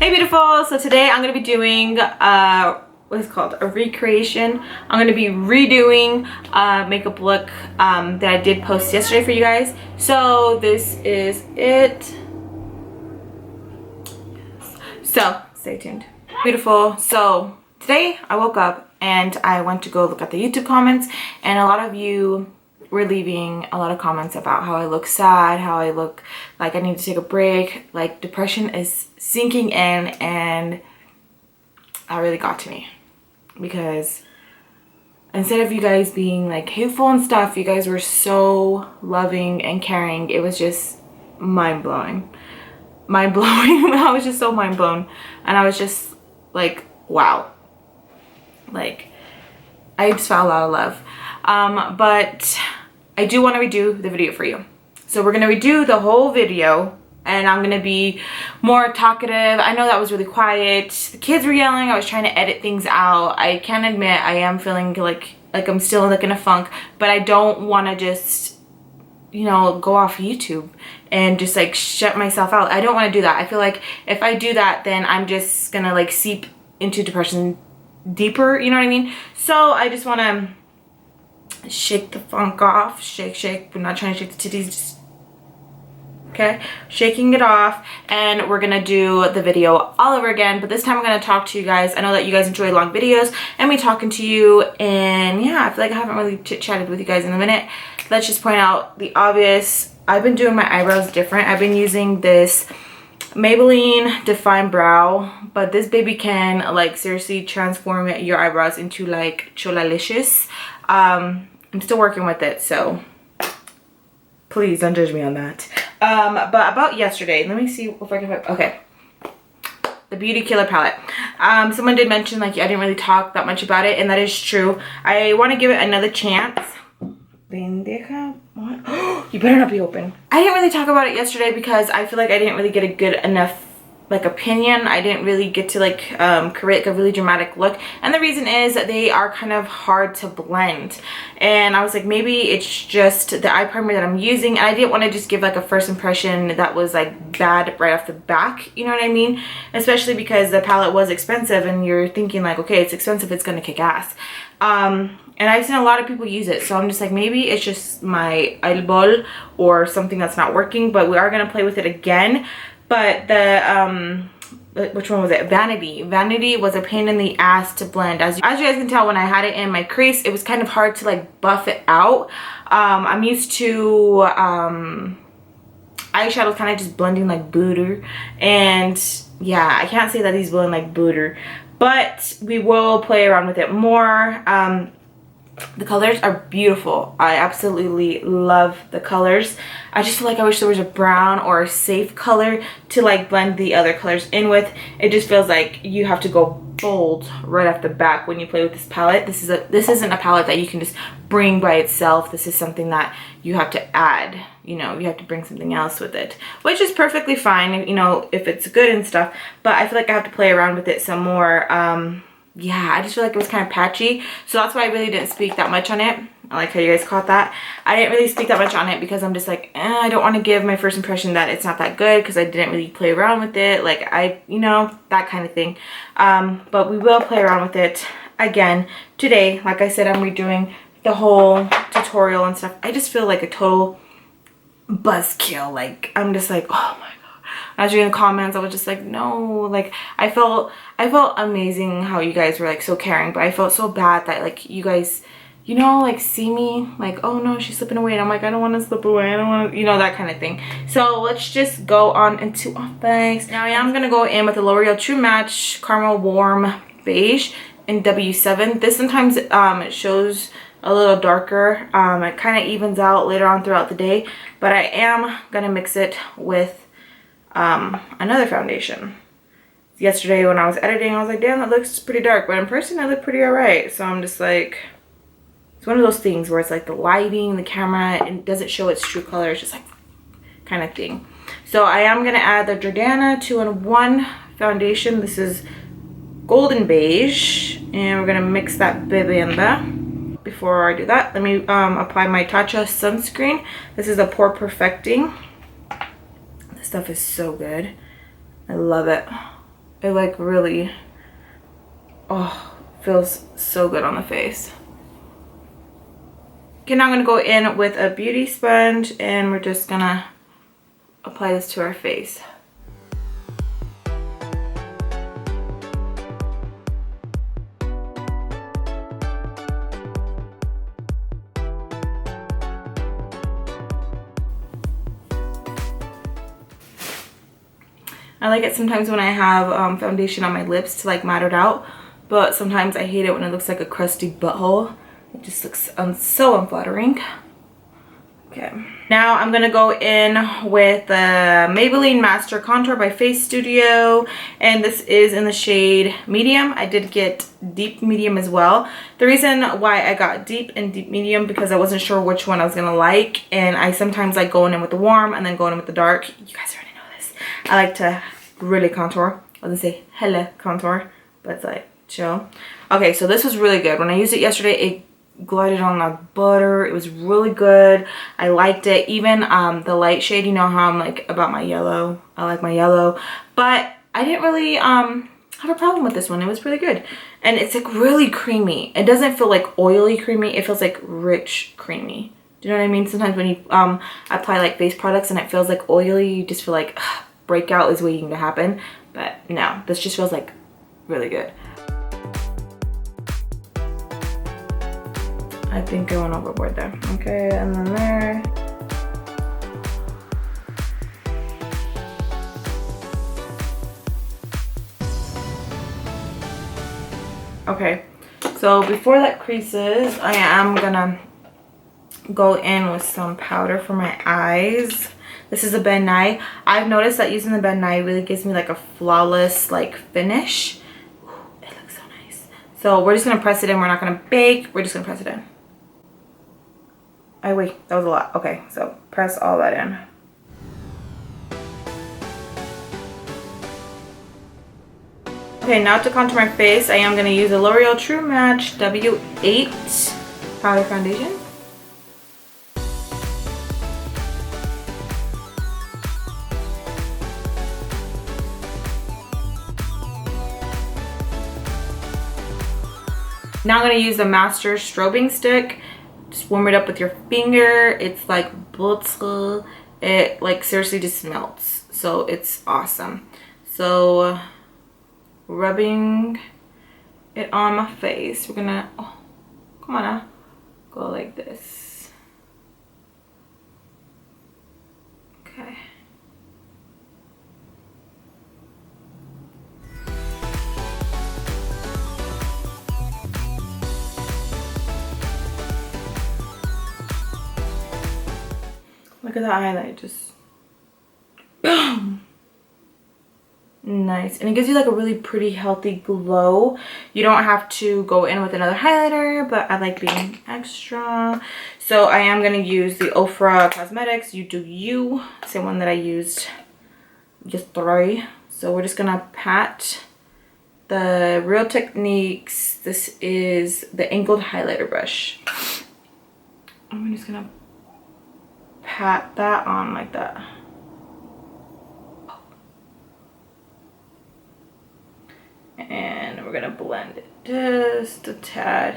Hey beautiful, so today I'm going to be doing what is it called, a recreation. I'm going to be redoing a makeup look that I did post yesterday for you guys. So this is it. So stay tuned. Beautiful. So today I woke up and I went to go look at the YouTube comments, and a lot of you were leaving a lot of comments about how I look sad, how I look like I need to take a break, like depression is sinking in, and that really got to me because instead of you guys being like hateful and stuff, you guys were so loving and caring. It was just mind-blowing. I was just so mind-blown, and I was just like, wow, like I just felt a lot of love. But I do want to redo the video for you. So we're going to redo the whole video, and I'm going to be more talkative. I know that was really quiet. The kids were yelling. I was trying to edit things out. I can admit I am feeling like I'm still like in a funk, but I don't want to just, you know, go off YouTube and just like shut myself out. I don't want to do that. I feel like if I do that, then I'm just going to like seep into depression deeper, you know what I mean? So I just want to shake the funk off. Shake. We're not trying to shake the titties, just okay, shaking it off, and we're gonna do the video all over again, but this time I'm gonna talk to you guys. I know that you guys enjoy long videos and me talking to you, and yeah, I feel like I haven't really chit-chatted with you guys in a minute. Let's just point out the obvious. I've been doing my eyebrows different. I've been using this Maybelline Define Brow, but this baby can like seriously transform your eyebrows into like Cholalicious. I'm still working with it, so please don't judge me on that. But about yesterday, let me see if I can find, okay, the Beauty Killer palette. Someone did mention like I didn't really talk that much about it, and that is true. I want to give it another chance. Bendeja, what? You better not be open. I didn't really talk about it yesterday because I feel like I didn't really get a good enough like opinion. I didn't really get to like create a really dramatic look, and the reason is that they are kind of hard to blend, and I was like, maybe it's just the eye primer that I'm using, and I didn't want to just give like a first impression that was like bad right off the back, you know what I mean? Especially because the palette was expensive, and you're thinking like, okay, it's expensive, it's gonna kick ass. And I've seen a lot of people use it, so I'm just like, maybe it's just my eyeball or something that's not working, but we are gonna play with it again. But the which one was it? Vanity was a pain in the ass to blend. As you guys can tell, when I had it in my crease, it was kind of hard to like buff it out. I'm used to eyeshadow kind of just blending like butter, and yeah, I can't say that these blend like butter, but we will play around with it more. The colors are beautiful. I absolutely love the colors. I just feel like I wish there was a brown or a safe color to like blend the other colors in with. It just feels like you have to go bold right off the back when you play with this palette. This isn't a palette that you can just bring by itself. This is something that you have to add. You know, you have to bring something else with it, which is perfectly fine, you know, if it's good and stuff. But I feel like I have to play around with it some more. Yeah, I just feel like it was kind of patchy, so that's why I really didn't speak that much on it. I like how you guys caught that. I didn't really speak that much on it because I'm just like, I don't want to give my first impression that it's not that good because I didn't really play around with it, like you know, that kind of thing. But we will play around with it again today. Like I said, I'm redoing the whole tutorial and stuff. I just feel like a total buzzkill. Like, I'm just like, oh my god. I was reading the comments, I was just like, no, like I felt amazing how you guys were like so caring, but I felt so bad that like you guys, you know, like see me like, oh no, she's slipping away, and I'm like, I don't want to slip away, I don't want to, you know, that kind of thing. So let's just go on into our face. Now I am gonna go in with the L'Oreal True Match Caramel Warm Beige in W7. This sometimes it shows a little darker. It kind of evens out later on throughout the day, but I am gonna mix it with another foundation. Yesterday when I was editing, I was like, damn, that looks pretty dark, but in person I look pretty alright. So I'm just like, it's one of those things where it's like the lighting, the camera, and doesn't show its true color. It's just like kind of thing. So I am gonna add the Jordana 2-in-1 foundation. This is golden beige, and we're gonna mix that bebenda. Before I do that, let me apply my Tatcha sunscreen. This is a pore perfecting. This stuff is so good. I love it. It like really, oh, feels so good on the face. Okay, now I'm gonna go in with a beauty sponge and we're just gonna apply this to our face. I like it sometimes when I have foundation on my lips to like matte it out, but sometimes I hate it when it looks like a crusty butthole. It just looks so unflattering. Okay, now I'm gonna go in with the Maybelline Master Contour by Face Studio, and this is in the shade medium. I did get deep medium as well. The reason why I got deep and deep medium because I wasn't sure which one I was gonna like, and I sometimes like going in with the warm and then going in with the dark. You guys already know this. I like to really contour. I was gonna say hella contour, but it's like chill. Okay, so this was really good. When I used it yesterday, it glided on like butter. It was really good. I liked it. Even the light shade, you know how I'm like about my yellow. I like my yellow, but I didn't really have a problem with this one. It was really good, and it's like really creamy. It doesn't feel like oily creamy. It feels like rich creamy. Do you know what I mean? Sometimes when you apply like face products and it feels like oily, you just feel like breakout is waiting to happen. But no, this just feels like really good. I think I went overboard there. Okay, and then there. Okay, so before that creases, I am gonna go in with some powder for my eyes. This is a Ben Nye. I've noticed that using the Ben Nye really gives me like a flawless like finish. Ooh, it looks so nice. So we're just gonna press it in. We're not gonna bake. We're just gonna press it in. Oh wait, that was a lot. Okay, so press all that in. Okay, now to contour my face, I am going to use a L'Oreal True Match W8 powder foundation. Now I'm going to use the Master Strobing Stick. Just warm it up with your finger. It's like butter. It like seriously just melts. So it's awesome. So rubbing it on my face. We're gonna, oh, come on now. Go like this. Okay. Look at that highlight, just boom. Nice, and it gives you like a really pretty healthy glow. You don't have to go in with another highlighter, but I like being extra. So I am going to use the Ofra Cosmetics You Do You, same one that I used yesterday. So we're just going to pat the Real Techniques. This is the angled highlighter brush. I'm just going to pat that on like that. And we're gonna blend it just a tad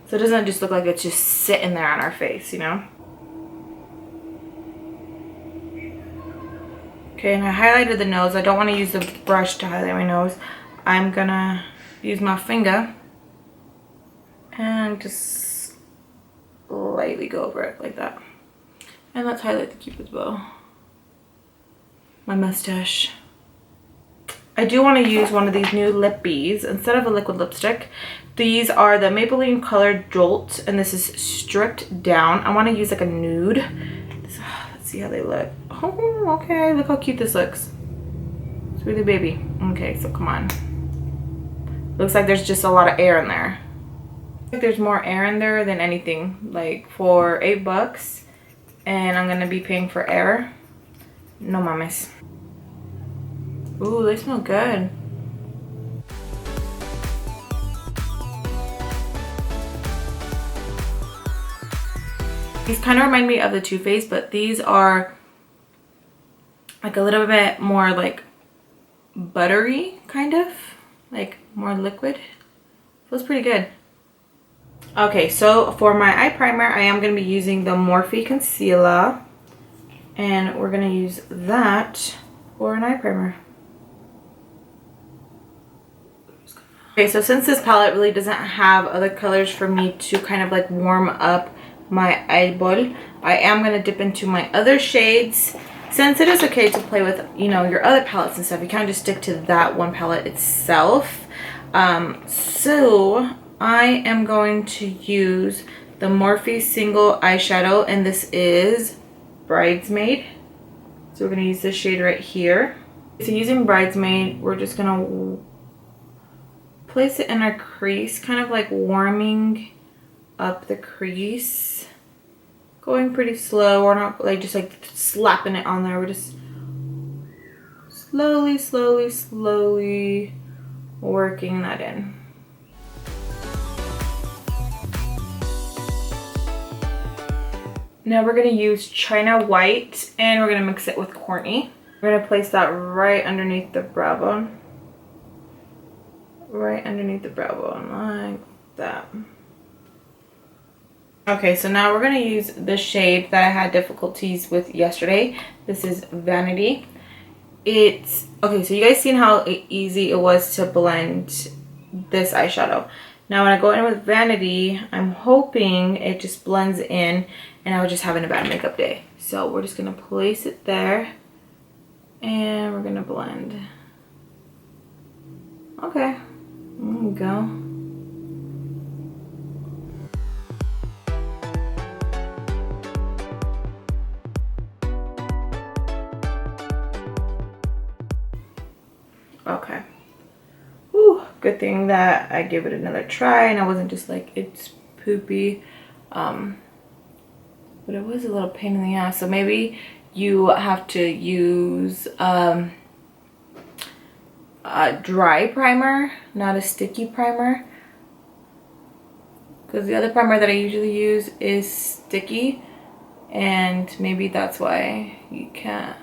so it doesn't just look like it's just sitting there on our face, you know. Okay, and I highlighted the nose. I don't want to use the brush to highlight my nose. I'm gonna use my finger and just lightly go over it like that. And let's highlight the cupid's bow. My mustache. I do want to use one of these new lippies instead of a liquid lipstick. These are the Maybelline Colored Jolt, and this is stripped down. I want to use like a nude. Let's see how they look. Oh, okay. Look how cute this looks. It's really baby. Okay, so come on. Looks like there's just a lot of air in there. I think there's more air in there than anything. Like for $8, and I'm gonna be paying for air. No mames. Ooh, they smell good. These kind of remind me of the Too Faced, but these are like a little bit more like buttery, kind of like more liquid. Feels pretty good. Okay, so for my eye primer, I am going to be using the Morphe concealer, and we're going to use that for an eye primer. Okay, so since this palette really doesn't have other colors for me to kind of like warm up my eyeball, I am going to dip into my other shades. Since it is okay to play with, you know, your other palettes and stuff, you can't just stick to that one palette itself. So I am going to use the Morphe single eyeshadow, and this is Bridesmaid. So we're going to use this shade right here. So using Bridesmaid, we're just going to place it in our crease, kind of like warming up the crease. Going pretty slow. We're not like just like slapping it on there. We're just slowly, slowly, slowly working that in. Now we're going to use China White, and we're going to mix it with Courtney. We're going to place that right underneath the brow bone. Right underneath the brow bone, like that. Okay, so now we're going to use the shade that I had difficulties with yesterday. This is Vanity. It's, okay, so you guys seen how easy it was to blend this eyeshadow. Now when I go in with Vanity, I'm hoping it just blends in and I was just having a bad makeup day. So we're just going to place it there and we're going to blend. Okay, there we go. Okay. Whew, good thing that I gave it another try and I wasn't just like, it's poopy. But it was a little pain in the ass. So maybe you have to use a dry primer, not a sticky primer. Because the other primer that I usually use is sticky. And maybe that's why you can't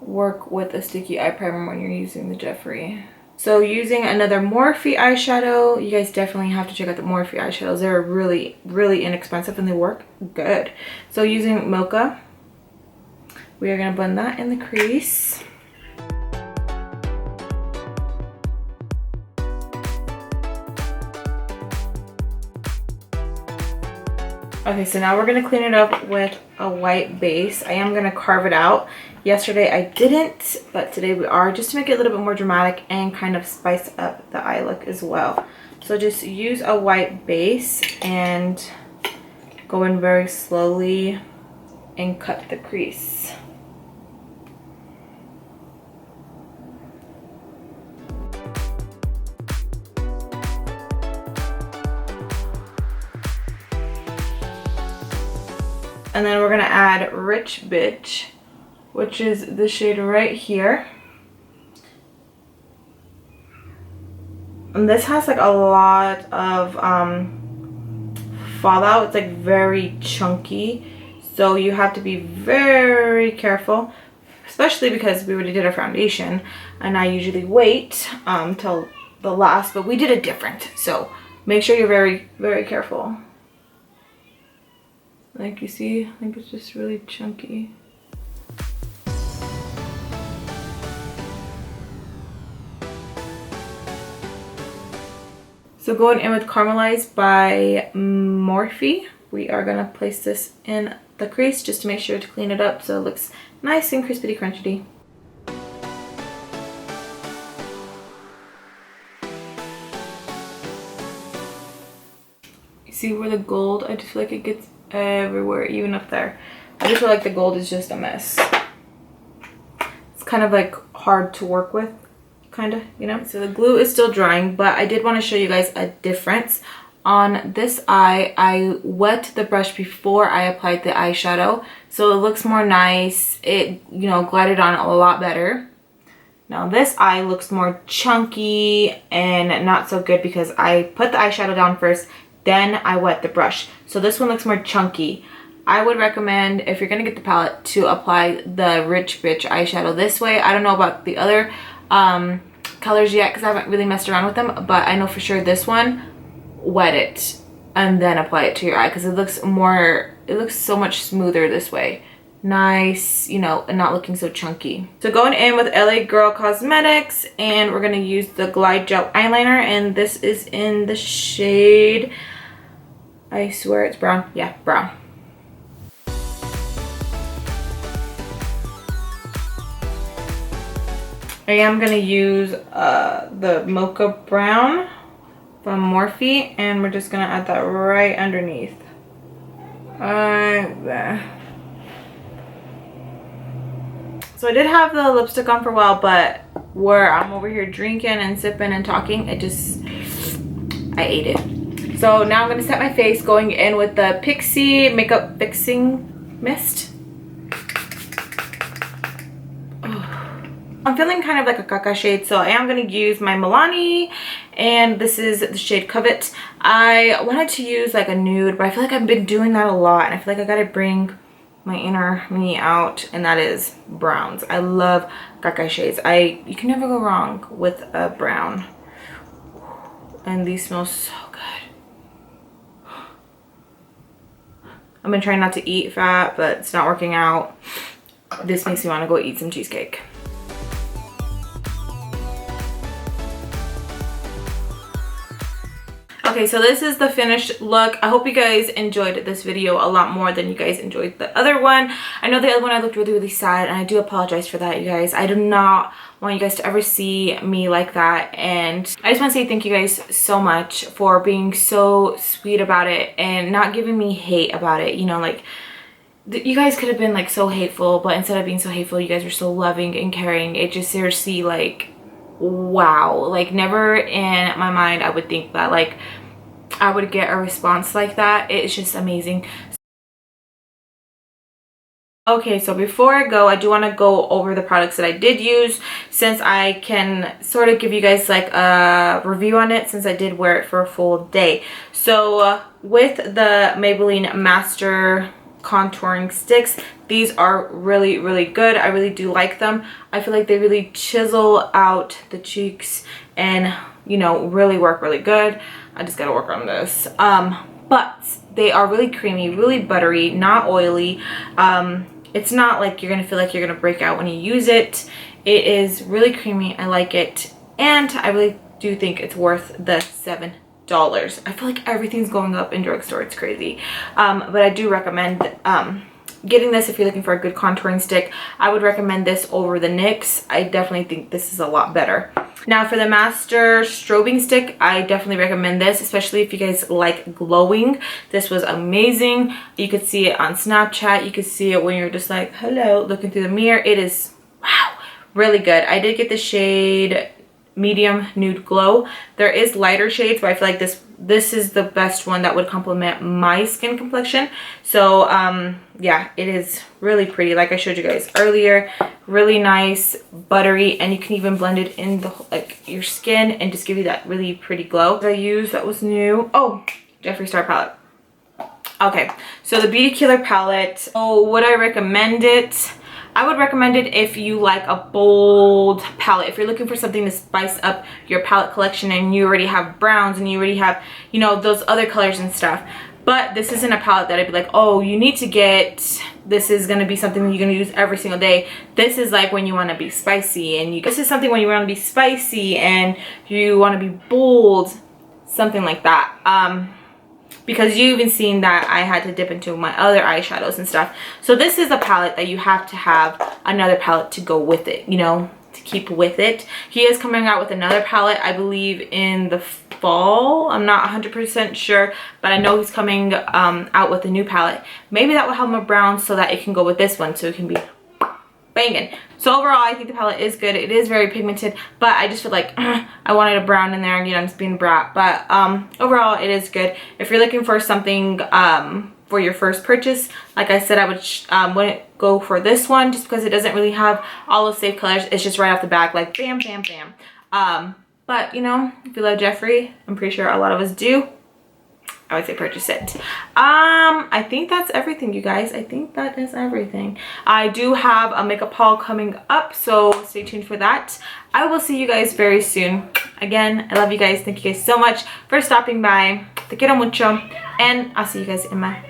work with a sticky eye primer when you're using the Jeffree. So using another Morphe eyeshadow, you guys definitely have to check out the Morphe eyeshadows. They're really, really inexpensive and they work good. So using Mocha, we are going to blend that in the crease. Okay, so now we're going to clean it up with a white base. I am going to carve it out. Yesterday I didn't, but today we are, just to make it a little bit more dramatic and kind of spice up the eye look as well. So just use a white base and go in very slowly and cut the crease. And then we're going to add Rich Bitch, which is the shade right here. And this has like a lot of fallout. It's like very chunky. So you have to be very careful, especially because we already did our foundation. And I usually wait till the last, but we did it different. So make sure you're very, very careful. Like you see, I think it's just really chunky. So going in with Caramelize by Morphe, we are going to place this in the crease just to make sure to clean it up so it looks nice and crispity crunchy. You see where the gold, I just feel like it gets everywhere, even up there. I just feel like the gold is just a mess. It's kind of like hard to work with, kind of, you know. So the glue is still drying, but I did want to show you guys a difference. On this eye, I wet the brush before I applied the eyeshadow, so it looks more nice. It, you know, glided on a lot better. Now this eye looks more chunky and not so good because I put the eyeshadow down first, then I wet the brush. So this one looks more chunky. I would recommend, if you're gonna get the palette, to apply the Rich Bitch eyeshadow this way. I don't know about the other colors yet because I haven't really messed around with them, but I know for sure this one, wet it and then apply it to your eye because it looks so much smoother this way. Nice, you know, and not looking so chunky. So going in with LA Girl Cosmetics, and we're gonna use the Glide Gel eyeliner, and this is in the shade, I swear it's brown. Yeah, brown. I am gonna use the Mocha Brown from Morphe, and we're just gonna add that right underneath. Right there. So I did have the lipstick on for a while, but where I'm over here drinking and sipping and talking, I ate it. So now I'm gonna set my face going in with the Pixie Makeup Fixing Mist. I'm feeling kind of like a caca shade, so I am going to use my Milani, and this is the shade Covet. I wanted to use like a nude, but I feel like I've been doing that a lot, and I feel like I gotta bring my inner me out, and that is browns. I love caca shades. You can never go wrong with a brown, and these smell so good. I've been trying not to eat fat, but it's not working out. This makes me want to go eat some cheesecake. Okay, so this is the finished look. I hope you guys enjoyed this video a lot more than you guys enjoyed the other one. I know the other one I looked really sad, and I do apologize for that, you guys. I do not want you guys to ever see me like that, and I just want to say thank you guys so much for being so sweet about it and not giving me hate about it. You know, like, you guys could have been like so hateful, but instead of being so hateful, you guys were so loving and caring. It just seriously, like, wow. Like, never in my mind I would think that like I would get a response like that. It's just amazing. Okay, so before I go, I do want to go over the products that I did use, since I can sort of give you guys like a review on it, since I did wear it for a full day. So with the Maybelline Master contouring sticks, these are really good. I really do like them. I feel like they really chisel out the cheeks and, you know, really work really good. I just gotta work on this, but they are really creamy, really buttery, not oily. It's not like you're gonna feel like you're gonna break out when you use it. It is really creamy. I like it, and I really do think it's worth the $7. I feel like everything's going up in drugstore. It's crazy, but I do recommend getting this if you're looking for a good contouring stick. I would recommend this over the NYX. I definitely think this is a lot better. Now for the Master strobing stick, I definitely recommend this, especially if you guys like glowing. This was amazing. You could see it on Snapchat. You could see it when you're just like, hello, looking through the mirror. It is, wow, really good. I did get the shade Medium Nude Glow. There is lighter shades, but I feel like this is the best one that would complement my skin complexion. So yeah, it is really pretty, like I showed you guys earlier. Really nice, buttery, and you can even blend it in the like your skin and just give you that really pretty glow. That I used that was new. Oh, Jeffree Star palette. Okay, so the Beauty Killer palette. Oh, would I recommend it? I would recommend it if you like a bold palette. If you're looking for something to spice up your palette collection and you already have browns and you already have, you know, those other colors and stuff. But this isn't a palette that I'd be like, oh, you need to get, this is going to be something that you're going to use every single day. This is like when you want to be spicy, and this is something when you want to be spicy and you want to be bold, something like that. Because you even seen that I had to dip into my other eyeshadows and stuff. So this is a palette that you have to have another palette to go with it, you know, to keep with it. He is coming out with another palette, I believe, in the fall. I'm not 100% sure, but I know he's coming out with a new palette. Maybe that will help my browns so that it can go with this one, so it can be banging. So overall, I think the palette is good. It is very pigmented, but I just feel like I wanted a brown in there, and, you know, I'm just being a brat. But overall, it is good. If you're looking for something for your first purchase, like I said, I wouldn't go for this one just because it doesn't really have all the safe colors. It's just right off the back, like bam, bam, bam. But, you know, if you love Jeffree, I'm pretty sure a lot of us do, I would say purchase it. I think that's everything, you guys. I think that is everything. I do have a makeup haul coming up, so stay tuned for that. I will see you guys very soon. Again, I love you guys. Thank you guys so much for stopping by. Te quiero mucho, and I'll see you guys in my